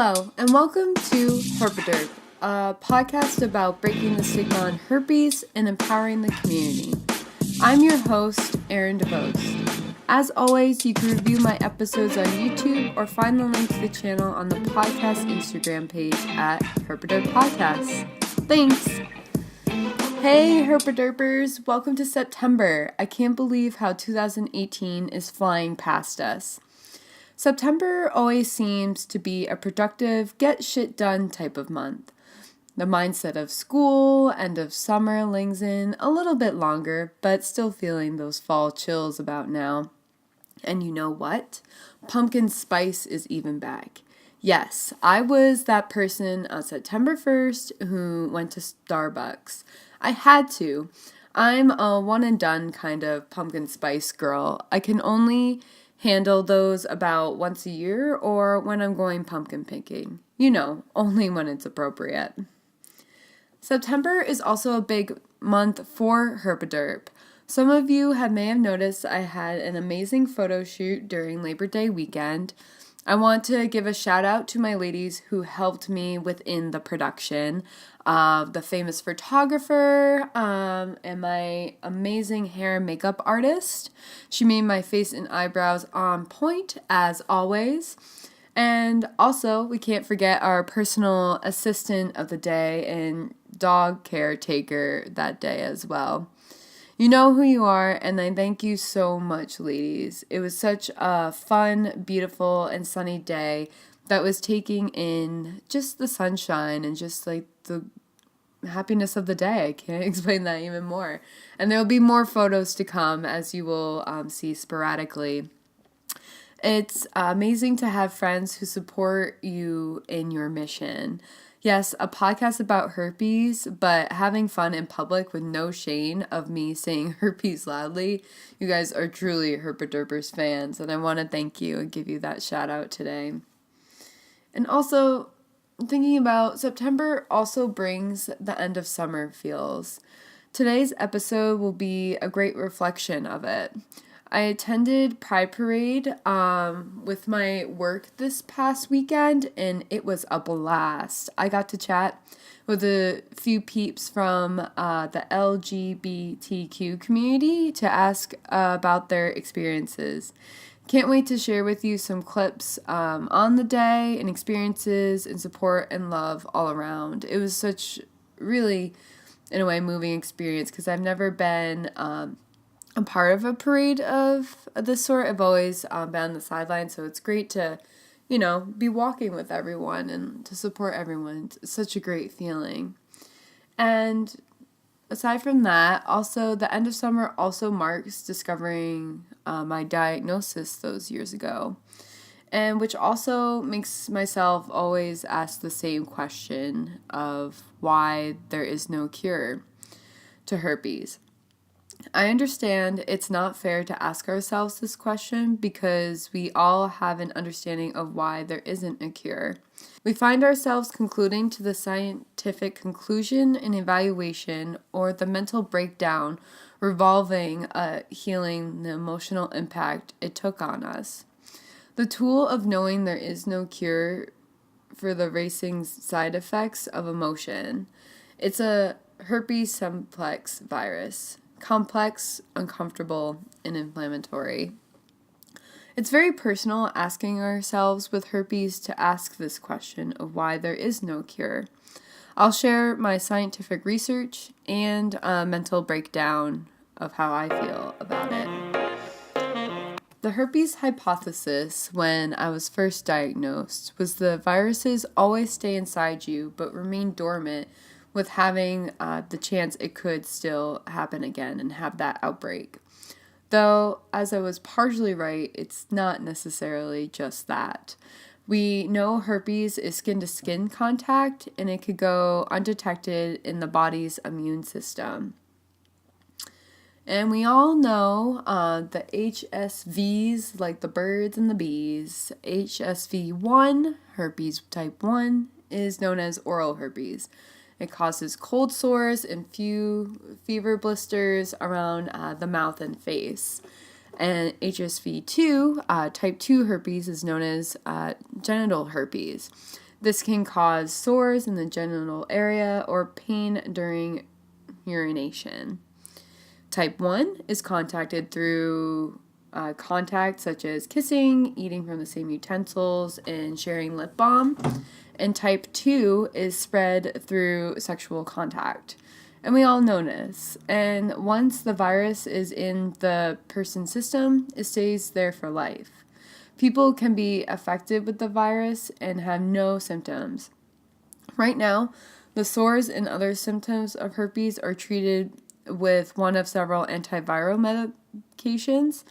Hello, and welcome to Herp A Derp, a podcast about breaking the stigma on herpes and empowering the community. I'm your host, Erin DeVos. As always, you can review my episodes on YouTube or find the link to the channel on the podcast Instagram page at Herp A Derp Podcasts. Thanks! Hey, Herp A Derpers, welcome to September. I can't believe how 2018 is flying past us. September always seems to be a productive, get shit done type of month. The mindset of school, end of summer lingers in a little bit longer, but still feeling those fall chills about now. And you know what? Pumpkin spice is even back. Yes, I was that person on September 1st who went to Starbucks. I had to. I'm a one and done kind of pumpkin spice girl. I can only handle those about once a year or when I'm going pumpkin picking. You know, only when it's appropriate. September is also a big month for Herp A Derp. Some of you may have noticed I had an amazing photo shoot during Labor Day weekend. I want to give a shout out to my ladies who helped me within the production. The famous photographer and my amazing hair and makeup artist. She made my face and eyebrows on point as always. And also, we can't forget our personal assistant of the day and dog caretaker that day as well. You know who you are, and I thank you so much, ladies. It was such a fun, beautiful, and sunny day that was taking in just the sunshine and just like the happiness of the day. I can't explain that even more. And there will be more photos to come, as you will see sporadically. It's amazing to have friends who support you in your mission. Yes, a podcast about herpes, but having fun in public with no shame of me saying herpes loudly. You guys are truly Herp A Derpers fans, and I want to thank you and give you that shout out today. And also, thinking about September also brings the end of summer feels. Today's episode will be a great reflection of it. I attended Pride Parade with my work this past weekend, and it was a blast. I got to chat with a few peeps from the LGBTQ community to ask about their experiences. Can't wait to share with you some clips on the day and experiences and support and love all around. It was such really, in a way, moving experience because I've never been a part of a parade of this sort. I've always been on the sidelines, so it's great to, be walking with everyone and to support everyone. It's such a great feeling. And aside from that, also the end of summer also marks discovering my diagnosis those years ago, and which also makes myself always ask the same question of why there is no cure to herpes. I understand it's not fair to ask ourselves this question because we all have an understanding of why there isn't a cure. We find ourselves concluding to the scientific conclusion and evaluation or the mental breakdown revolving healing the emotional impact it took on us. The tool of knowing there is no cure for the racing side effects of emotion. It's a herpes simplex virus. Complex, uncomfortable, and inflammatory. It's very personal asking ourselves with herpes to ask this question of why there is no cure. I'll share my scientific research and a mental breakdown of how I feel about it. The herpes hypothesis when I was first diagnosed was the viruses always stay inside you but remain dormant, with having the chance it could still happen again and have that outbreak. Though, as I was partially right, it's not necessarily just that. We know herpes is skin-to-skin contact, and it could go undetected in the body's immune system. And we all know the HSVs, like the birds and the bees. HSV1, herpes type 1, is known as oral herpes. It causes cold sores and fever blisters around the mouth and face. And HSV2, type 2 herpes, is known as genital herpes. This can cause sores in the genital area or pain during urination. Type 1 is contacted through contact, such as kissing, eating from the same utensils, and sharing lip balm. And type 2 is spread through sexual contact. And we all know this. And once the virus is in the person's system, it stays there for life. People can be affected with the virus and have no symptoms. Right now, the sores and other symptoms of herpes are treated with one of several antiviral medications.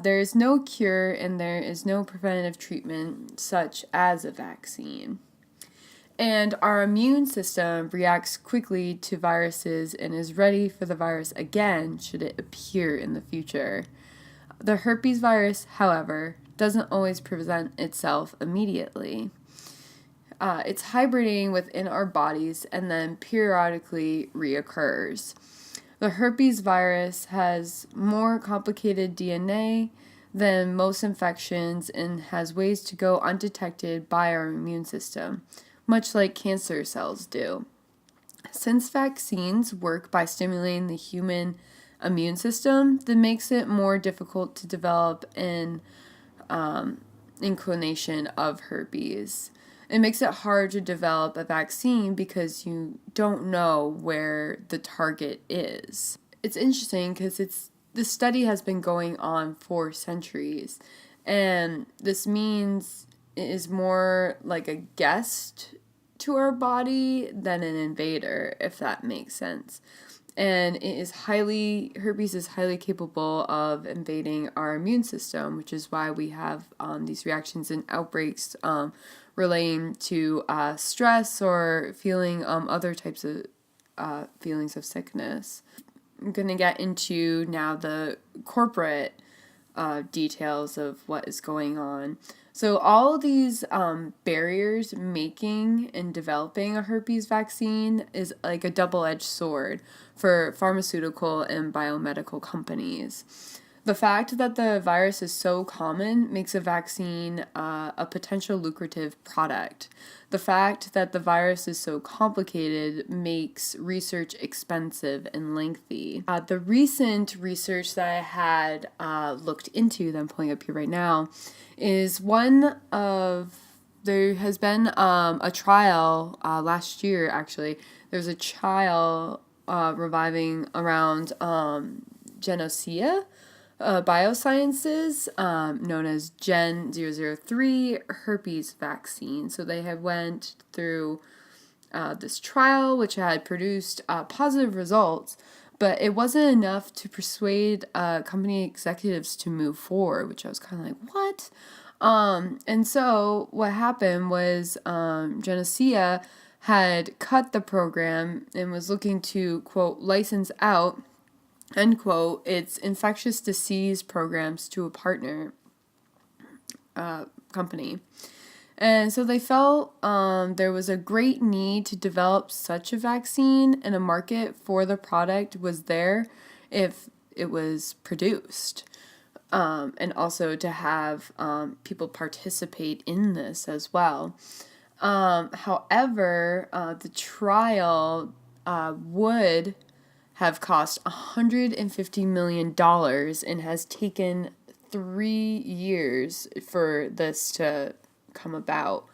There is no cure and there is no preventative treatment such as a vaccine. And our immune system reacts quickly to viruses and is ready for the virus again should it appear in the future. The herpes virus, however, doesn't always present itself immediately. It's hibernating within our bodies and then periodically reoccurs. The herpes virus has more complicated DNA than most infections and has ways to go undetected by our immune system, much like cancer cells do. Since vaccines work by stimulating the human immune system, that makes it more difficult to develop an inclination of herpes. It makes it hard to develop a vaccine because you don't know where the target is. It's interesting because this study has been going on for centuries, and this means it is more like a guest to our body than an invader, if that makes sense. And herpes is highly capable of invading our immune system, which is why we have these reactions and outbreaks relating to stress or feeling other types of feelings of sickness. I'm going to get into now the corporate details of what is going on. So all of these barriers making and developing a herpes vaccine is like a double-edged sword for pharmaceutical and biomedical companies. The fact that the virus is so common makes a vaccine a potential lucrative product. The fact that the virus is so complicated makes research expensive and lengthy. The recent research that I had looked into, that I'm pulling up here right now, is there has been a trial last year, actually. There's a trial reviving around Genosea Biosciences, known as Gen 003 herpes vaccine. So they have went through this trial, which had produced positive results, but it wasn't enough to persuade company executives to move forward, which I was kind of like, what? And so what happened was Genosea had cut the program and was looking to, quote, license out, end quote, its infectious disease programs to a partner company. And so they felt there was a great need to develop such a vaccine, and a market for the product was there if it was produced. And also to have people participate in this as well. However, the trial would have cost $150 million and has taken 3 years for this to come about.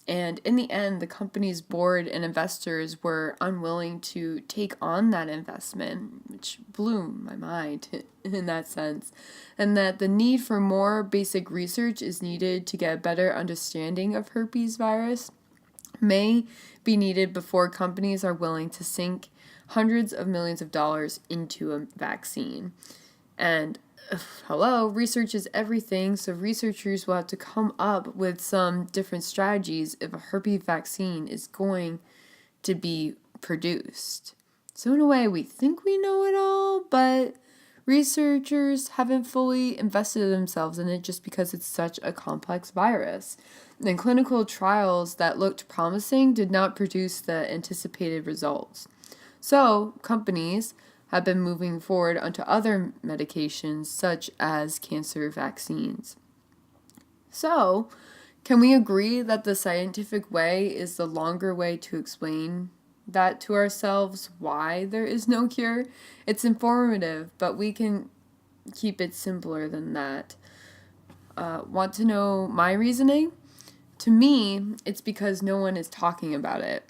And in the end, the company's board and investors were unwilling to take on that investment, which blew my mind in that sense. And that the need for more basic research is needed to get a better understanding of herpes virus may be needed before companies are willing to sink hundreds of millions of dollars into a vaccine. And hello, research is everything, so researchers will have to come up with some different strategies if a herpes vaccine is going to be produced. So in a way, we think we know it all, but researchers haven't fully invested themselves in it just because it's such a complex virus. And clinical trials that looked promising did not produce the anticipated results. So companies have been moving forward onto other medications such as cancer vaccines. So Can we agree that the scientific way is the longer way to explain that to ourselves, why there is no cure? It's informative, but we can keep it simpler than that. Want to know my reasoning? To me, it's because no one is talking about it.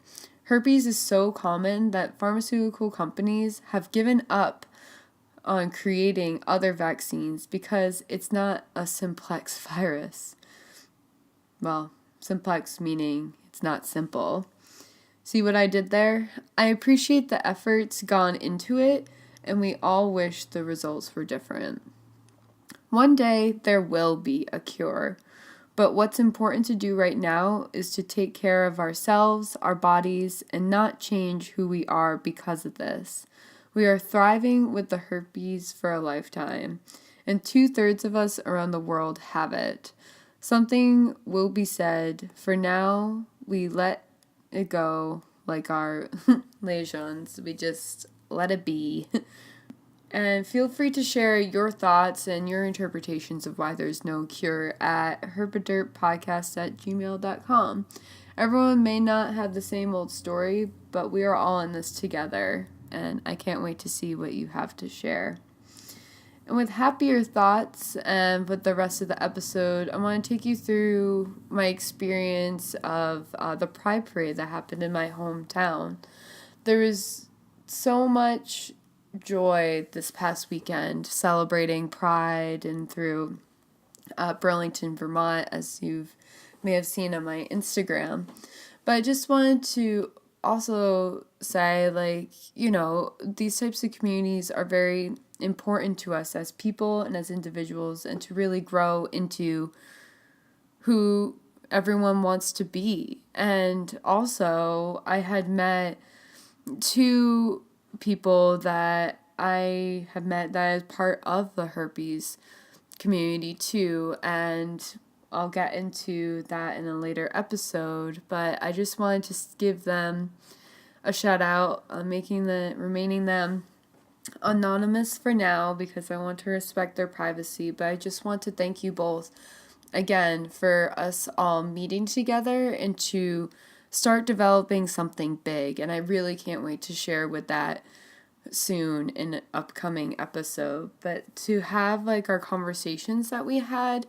Herpes is so common that pharmaceutical companies have given up on creating other vaccines because it's not a simplex virus. Well, simplex meaning it's not simple. See what I did there? I appreciate the efforts gone into it, and we all wish the results were different. One day there will be a cure, but what's important to do right now is to take care of ourselves, our bodies, and not change who we are because of this. We are thriving with the herpes for a lifetime, and 2/3 of us around the world have it. Something will be said. For now, we let it go like our lesions. We just let it be. And feel free to share your thoughts and your interpretations of why there's no cure at herpaderppodcast@gmail.com. Everyone may not have the same old story, but we are all in this together, and I can't wait to see what you have to share. And with happier thoughts and with the rest of the episode, I want to take you through my experience of the Pride Parade that happened in my hometown. There was so much joy this past weekend celebrating Pride and through Burlington, Vermont, as you may have seen on my Instagram. But I just wanted to also say, these types of communities are very important to us as people and as individuals, and to really grow into who everyone wants to be. And also, I had met 2 people that I have met that is part of the herpes community too, and I'll get into that in a later episode, but I just wanted to give them a shout out on remaining them anonymous for now because I want to respect their privacy. But I just want to thank you both again for us all meeting together and to start developing something big, and I really can't wait to share with that soon in an upcoming episode. But to have our conversations that we had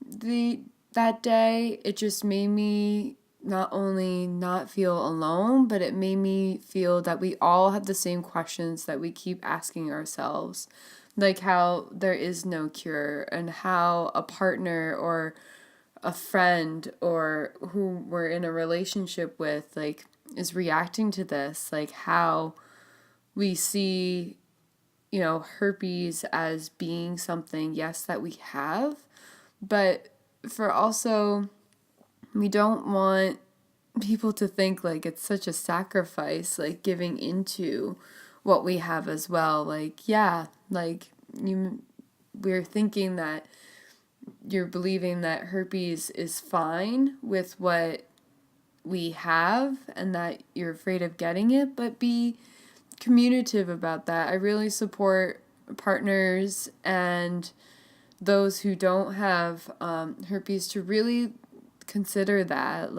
that day, it just made me not only not feel alone, but it made me feel that we all have the same questions that we keep asking ourselves, like how there is no cure, and how a partner or a friend or who we're in a relationship with is reacting to this, how we see herpes as being something, yes, that we have, but for also, we don't want people to think it's such a sacrifice, giving into what we have as well. We're thinking that you're believing that herpes is fine with what we have and that you're afraid of getting it, but be communicative about that. I really support partners and those who don't have herpes to really consider that.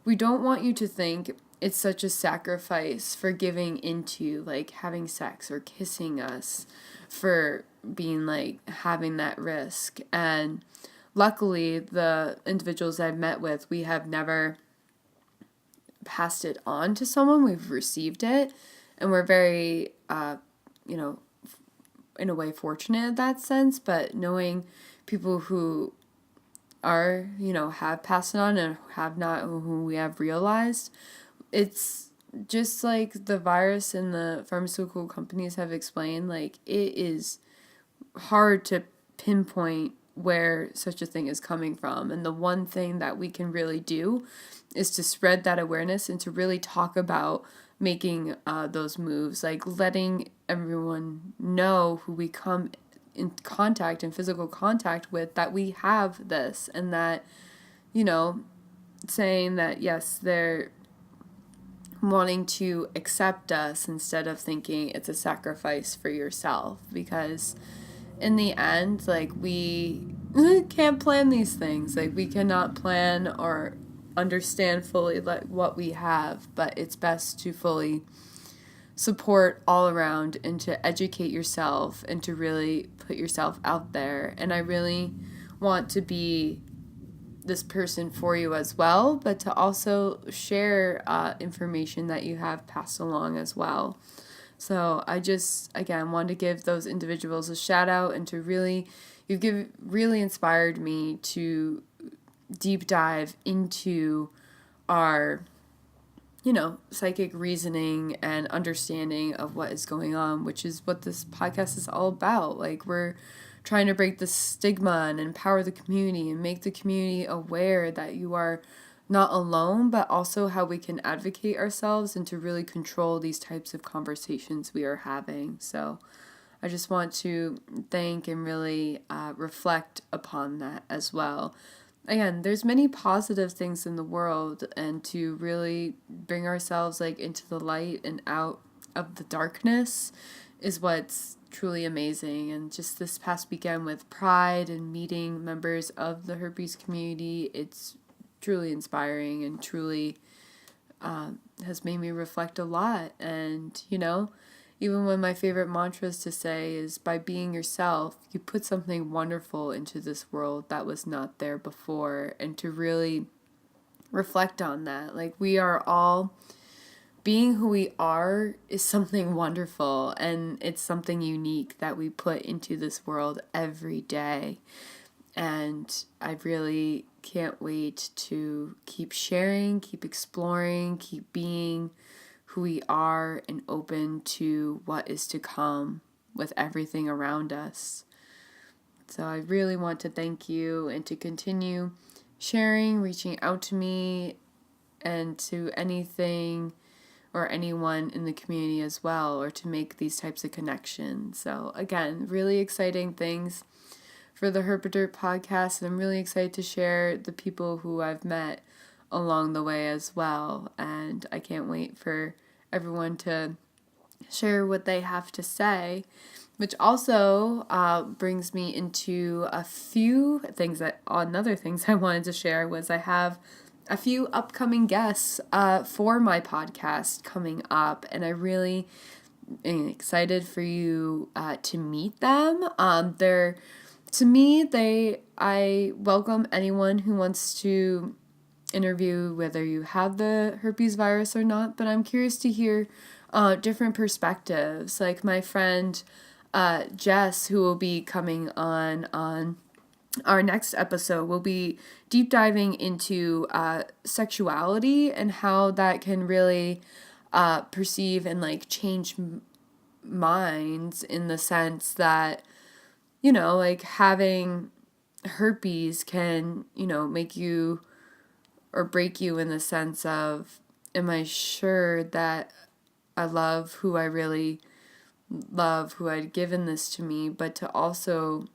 We don't want you to think it's such a sacrifice for giving into having sex or kissing us, for being having that risk. And luckily the individuals I've met with, we have never passed it on to someone. We've received it, and we're very in a way fortunate in that sense. But knowing people who are have passed it on and have not, who we have realized, it's just the virus and the pharmaceutical companies have explained, it is hard to pinpoint where such a thing is coming from. And the one thing that we can really do is to spread that awareness and to really talk about making those moves, letting everyone know who we come in contact and physical contact with, that we have this, and that, saying that, yes, they're wanting to accept us instead of thinking it's a sacrifice for yourself, because in the end, we can't plan these things. Like, we cannot plan or understand fully like what we have, but it's best to fully support all around and to educate yourself and to really put yourself out there. And I really want to be this person for you as well, but to also share information that you have passed along as well. So I just, again, want to give those individuals a shout out and to really, really inspired me to deep dive into our, psychic reasoning and understanding of what is going on, which is what this podcast is all about. Like, we're trying to break the stigma and empower the community and make the community aware that you are not alone, but also how we can advocate ourselves and to really control these types of conversations we are having. So I just want to thank and really reflect upon that as well. Again, there's many positive things in the world, and to really bring ourselves like into the light and out of the darkness is what's truly amazing. And just this past weekend with Pride and meeting members of the herpes community, it's truly inspiring and truly has made me reflect a lot. And, even when my favorite mantras to say is, by being yourself, you put something wonderful into this world that was not there before. And to really reflect on that. Like, we are all, being who we are is something wonderful, and it's something unique that we put into this world every day. And I really can't wait to keep sharing, keep exploring, keep being who we are and open to what is to come with everything around us. So I really want to thank you and to continue sharing, reaching out to me and to anything or anyone in the community as well, or to make these types of connections. So again, really exciting things for the Herp A Derp podcast, and I'm really excited to share the people who I've met along the way as well. And I can't wait for everyone to share what they have to say, which also brings me into a few things another things I wanted to share was I have a few upcoming guests for my podcast coming up, and I really am excited for you to meet them. I welcome anyone who wants to interview, whether you have the herpes virus or not, but I'm curious to hear different perspectives. Like my friend Jess, who will be coming on our next episode, will be deep diving into sexuality and how that can really perceive and like change minds, in the sense that, like having herpes can, make you or break you, in the sense of, am I sure that I love who I really love, who had given this to me, but to also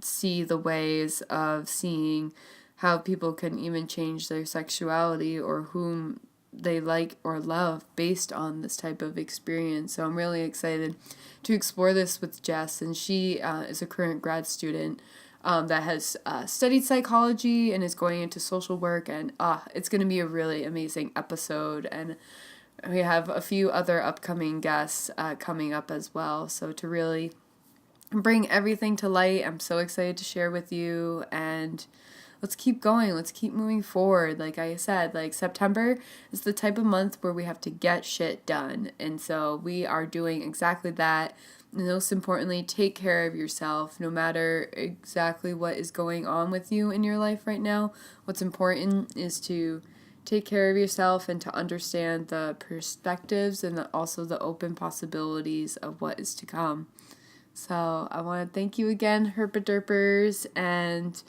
see the ways of seeing how people can even change their sexuality or whom they like or love based on this type of experience. So I'm really excited to explore this with Jess, and she is a current grad student that has studied psychology and is going into social work, and it's going to be a really amazing episode. And we have a few other upcoming guests coming up as well, so to really bring everything to light, I'm so excited to share with you, and let's keep going, let's keep moving forward. Like I said, like September is the type of month where we have to get shit done, and so we are doing exactly that. And most importantly, take care of yourself, no matter exactly what is going on with you in your life right now. What's important is to take care of yourself and to understand the perspectives and also the open possibilities of what is to come. So I want to thank you again, Herp A Derpers, and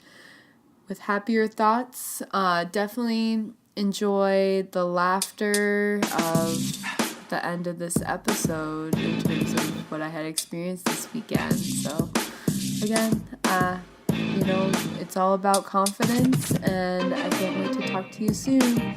with happier thoughts, definitely enjoy the laughter of the end of this episode in terms of what I had experienced this weekend. So again, it's all about confidence, and I can't wait to talk to you soon.